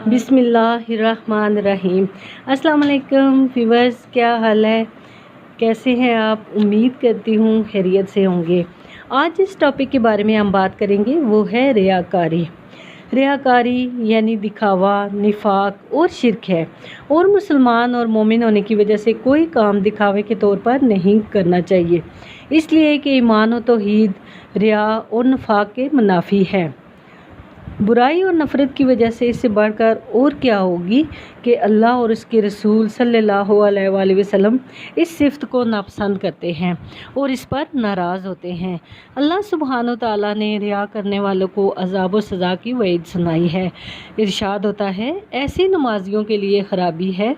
बिस्मिल्लाहिर्रहमानिर्रहीम। अस्सलाम वालेकुम व्यूअर्स, क्या हाल है, कैसे हैं आप? उम्मीद करती हूँ खैरियत से होंगे। आज जिस टॉपिक के बारे में हम बात करेंगे वो है रियाकारी। रियाकारी यानी दिखावा, निफाक और शिरक है, और मुसलमान और मोमिन होने की वजह से कोई काम दिखावे के तौर पर नहीं करना चाहिए, इसलिए कि ईमान और तौहीद रिया और निफाक के मुनाफी है। बुराई और नफ़रत की वजह से इससे बढ़कर और क्या होगी कि अल्लाह और उसके रसूल सल्लल्लाहु अलैहि वसल्लम इस सिफ्त को नापसंद करते हैं और इस पर नाराज़ होते हैं। अल्लाह सुब्हानो तआला ने रिया करने वालों को अज़ाब व सज़ा की वईद सुनाई है। इरशाद होता है, ऐसे नमाजियों के लिए खराबी है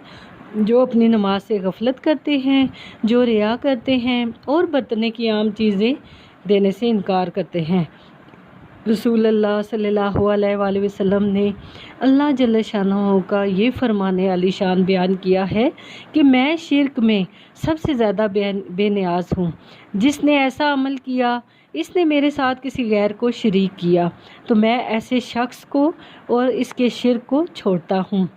जो अपनी नमाज से गफलत करते हैं, जो रिया करते हैं और बरतने की आम चीज़ें देने से इनकार करते हैं। रसूल अल्लाह सल्लल्लाहु अलैहि वसल्लम ने अल्लाह जल्ल शानहू का ये फरमाने आलीशान बयान किया है कि मैं शिरक में सबसे ज़्यादा बेनियाज हूँ। जिसने ऐसा अमल किया, इसने मेरे साथ किसी गैर को शरीक किया, तो मैं ऐसे शख्स को और इसके शिरक को छोड़ता हूँ।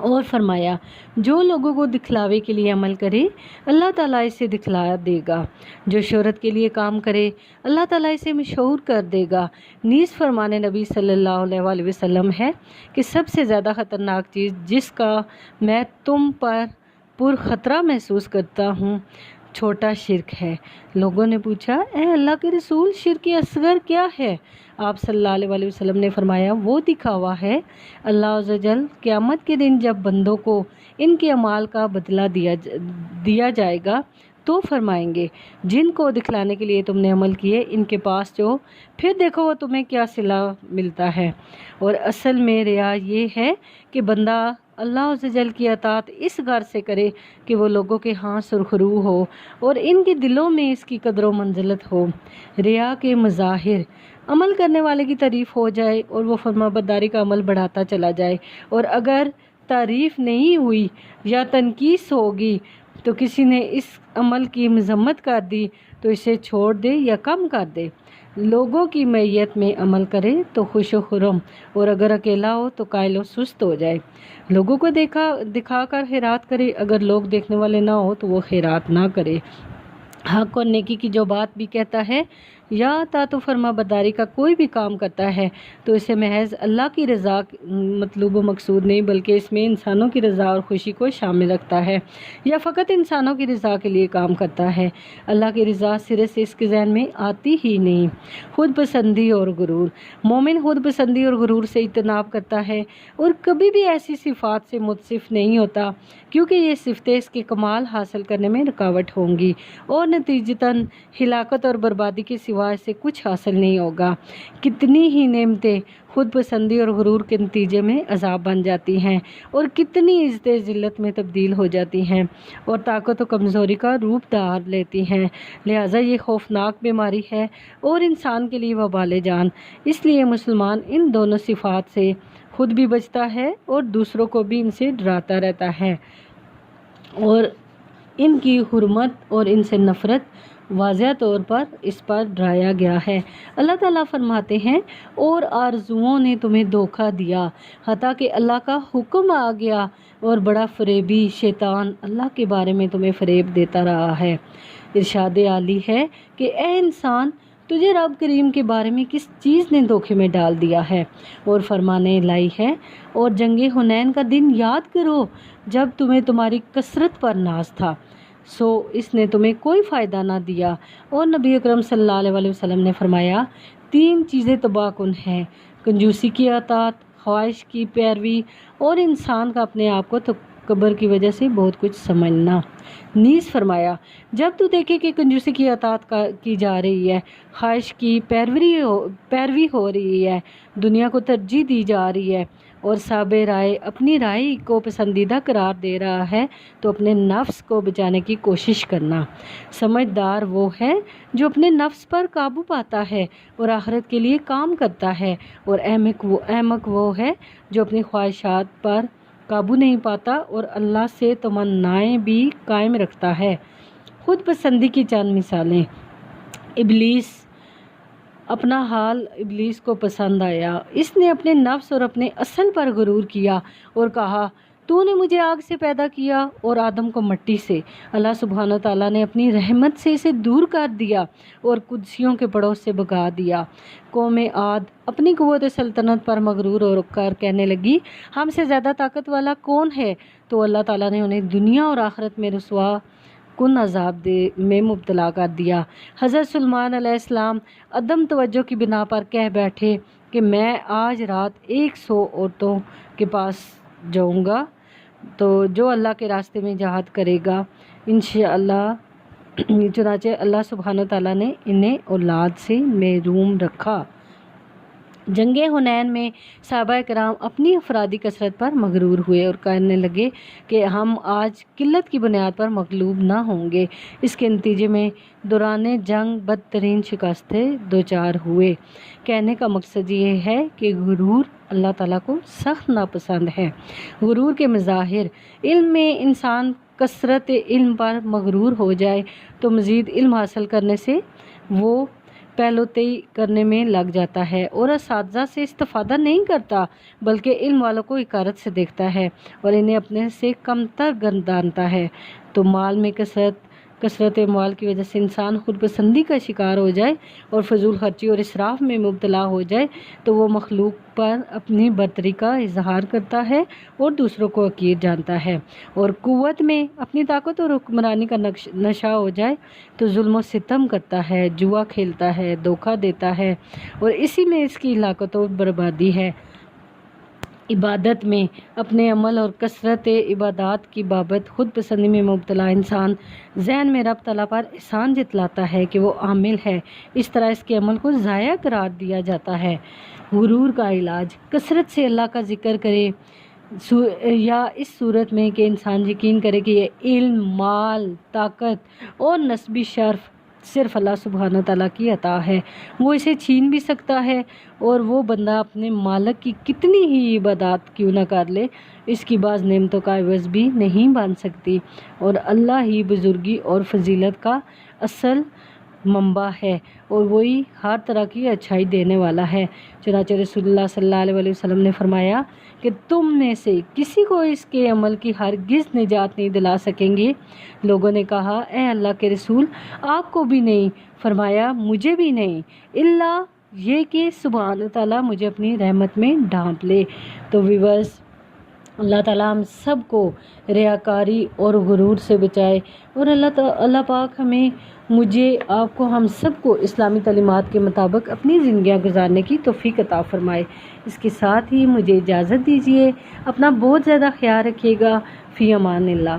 और फरमाया, जो लोगों को दिखलावे के लिए अमल करे अल्लाह ताला इसे दिखला देगा, जो शोहरत के लिए काम करे अल्लाह ताला इसे मशहूर कर देगा। नीज़ फरमाने नबी सल्लल्लाहु अलैहि वसल्लम है कि सबसे ज़्यादा ख़तरनाक चीज़ जिसका मैं तुम पर पुरखतरा महसूस करता हूँ छोटा शिरक है। लोगों ने पूछा, ए अल्लाह के रसूल, शिरक असगर क्या है? आप सल्लल्लाहु अलैहि वसल्लम ने फरमाया, वो दिखावा है। अल्लाह अज़्ज़ा वजल क़यामत के दिन जब बंदों को इनके अमाल का बदला दिया जाएगा तो फरमाएंगे, जिनको दिखलाने के लिए तुमने अमल किए इनके पास जो, फिर देखो वो तुम्हें क्या सिला मिलता है। और असल में रिया ये है कि बंदा अल्लाह अज़्ज़ा वजल की अताअत इस गर्ज से करे कि वो लोगों के हाँ सुरखरू हो और इनके दिलों में इसकी कदर व मंजिलत हो। रिया के मज़ाहिर, अमल करने वाले की तारीफ़ हो जाए और वो फरमाबरदारी का अमल बढ़ाता चला जाए, और अगर तारीफ़ नहीं हुई या तनकीस होगी तो किसी ने इस अमल की मजम्मत कर दी तो इसे छोड़ दे या कम कर दे। लोगों की मैयत में अमल करे तो खुश व खुर्रम, और अगर अकेला हो तो कायल व सुस्त हो जाए। लोगों को दिखाकर खैरात करे, अगर लोग देखने वाले ना हो तो वो खैरात ना करे। हक और नेकी की जो बात भी कहता है या तातो फरमा बरदारी का कोई भी काम करता है तो इसे महज अल्लाह की रज़ा मतलूब व मकसूद नहीं, बल्कि इसमें इंसानों की रज़ा और खुशी को शामिल रखता है, या फ़कत इंसानों की रज़ा के लिए काम करता है। अल्लाह की रज़ा सिरे से इसके ज़हन में आती ही नहीं। खुद पसंदी और गुरूर, मोमिन खुद पसंदी और गुरूर से इज्तनाब करता है और कभी भी ऐसी सिफ़ात से मुतसिफ नहीं होता, क्योंकि ये सिफ़तें इसके कमाल हासिल करने में रुकावट होंगी और नतीजतन हिलाकत और बर्बादी के सिवा से कुछ हासिल नहीं होगा। कितनी ही नेमतें खुद पसंदी और गुरूर के नतीजे में अजाब बन जाती हैं, और कितनी इज़्ज़तें ज़िल्लत में तब्दील हो जाती हैं और ताकत और कमज़ोरी का रूप धार लेती हैं। लिहाजा ये खौफनाक बीमारी है और इंसान के लिए वबाल जान। इसलिए मुसलमान इन दोनों सिफ़ात से खुद भी बचता है और दूसरों को भी इनसे डराता रहता है, और इनकी हुर्मत और इनसे नफ़रत वाज़ह तौर पर इस पर डराया गया है। अल्लाह ताला फरमाते हैं, और आरज़ुओं ने तुम्हें धोखा दिया हता कि अल्लाह का हुक्म आ गया, और बड़ा फरेबी शैतान अल्लाह के बारे में तुम्हें फरेब देता रहा है। इरशाद आली है कि ए इंसान, तुझे रब करीम के बारे में किस चीज़ ने धोखे में डाल दिया है? और फरमाने लाई है, और जंगे हुनैन का दिन याद करो जब तुम्हें तुम्हारी कसरत पर नाज था, सो इसने तुम्हें कोई फ़ायदा ना दिया। और नबी अकरम सल्लल्लाहु अलैहि वसल्लम ने फरमाया, 3 चीज़ें तबाहकुन हैं, कंजूसी की अतात, ख्वाहिश की पैरवी, और इंसान का अपने आप को तकब्बुर की वजह से बहुत कुछ समझना। नीज़ फरमाया, जब तू देखे कि कंजूसी की अतात की जा रही है, ख्वाहिश की पैरवी हो रही है, दुनिया को तरजीह दी जा रही है, और साबे राय अपनी राय को पसंदीदा करार दे रहा है, तो अपने नफ्स को बचाने की कोशिश करना। समझदार वो है जो अपने नफ्स पर काबू पाता है और आखिरत के लिए काम करता है, और अहमक वो है जो अपनी ख्वाहिशात पर काबू नहीं पाता और अल्लाह से तमन्नाएं भी कायम रखता है। खुद पसंदी की चंद मिसालें। इब्लीस اپنا حال ابلیس کو پسند آیا۔ اس نے اپنے نفس اور اپنے اصل پر غرور کیا اور کہا تو نے مجھے آگ سے پیدا کیا اور آدم کو مٹی سے۔ اللہ سبحانہ تعالیٰ نے اپنی رحمت سے اسے دور کر دیا اور قدسیوں کے پڑوس سے بھگا دیا۔ قوم عاد اپنی قوت سلطنت پر مغرور ہو کر کہنے لگی ہم سے زیادہ طاقت والا کون ہے؟ تو اللہ تعالیٰ نے انہیں دنیا اور آخرت میں رسوا کن عذاب میں مبتلا کر دیا۔ حضرت سلیمان علیہ السلام عدم توجہ کی بنا پر کہہ بیٹھے کہ میں آج رات 100 عورتوں کے پاس جاؤں گا، تو جو اللہ کے راستے میں جہاد کرے گا انشاءاللہ۔ چنانچہ اللہ سبحانہ تعالیٰ نے انہیں اولاد سے محروم رکھا۔ جنگ حنین میں صحابہ کرام اپنی افرادی کثرت پر مغرور ہوئے اور کہنے لگے کہ ہم آج قلت کی بنیاد پر مغلوب نہ ہوں گے۔ اس کے نتیجے میں دوران جنگ بدترین شکستیں دوچار ہوئے۔ کہنے کا مقصد یہ ہے کہ غرور اللہ تعالیٰ کو سخت ناپسند ہے۔ غرور کے مظاہر: علم میں انسان کثرت علم پر مغرور ہو جائے تو مزید علم حاصل کرنے سے وہ پہلوتی کرنے میں لگ جاتا ہے اور اساتذہ سے استفادہ نہیں کرتا بلکہ علم والوں کو حقارت سے دیکھتا ہے اور انہیں اپنے سے کم تر گردانتا ہے۔ تو مال میں کثرت مال کی وجہ سے انسان خود پسندی کا شکار ہو جائے اور فضول خرچی اور اسراف میں مبتلا ہو جائے تو وہ مخلوق پر اپنی برتری کا اظہار کرتا ہے اور دوسروں کو حقیر جانتا ہے، اور قوت میں اپنی طاقت اور حکمرانی کا نشہ ہو جائے تو ظلم و ستم کرتا ہے، جوا کھیلتا ہے، دھوکہ دیتا ہے اور اسی میں اس کی ہلاکت و بربادی ہے۔ عبادت میں اپنے عمل اور کثرت عبادات کی بابت خود پسندی میں مبتلا انسان ذہن میں رب تعالیٰ پر احسان جتلاتا ہے کہ وہ عامل ہے، اس طرح اس کے عمل کو ضائع قرار دیا جاتا ہے۔ غرور کا علاج: کثرت سے اللہ کا ذکر کرے یا اس صورت میں کہ انسان یقین کرے کہ یہ علم، مال، طاقت اور نسبی شرف صرف اللہ سبحانہ تعالیٰ کی عطا ہے، وہ اسے چھین بھی سکتا ہے اور وہ بندہ اپنے مالک کی کتنی ہی عبادات کیوں نہ کر لے اس کی بعض نعمتوں کا عوض بھی نہیں بن سکتی، اور اللہ ہی بزرگی اور فضیلت کا اصل منبع ہے اور وہی ہر طرح کی اچھائی دینے والا ہے۔ چنانچہ رسول اللہ صلی اللہ علیہ وسلم نے فرمایا کہ تم میں سے کسی کو اس کے عمل کی ہرگز نجات نہیں دلا سکیں گے۔ لوگوں نے کہا اے اللہ کے رسول آپ کو بھی نہیں؟ فرمایا مجھے بھی نہیں، الا یہ کہ سبحانہ تعالیٰ مجھے اپنی رحمت میں ڈھانپ لے۔ تو ویورز، اللہ تعالیٰ ہم سب کو ریاکاری اور غرور سے بچائے اور اللہ پاک مجھے آپ کو ہم سب کو اسلامی تعلیمات کے مطابق اپنی زندگیاں گزارنے کی توفیق عطا فرمائے۔ اس کے ساتھ ہی مجھے اجازت دیجیے، اپنا بہت زیادہ خیال رکھیے گا۔ فی امان اللہ۔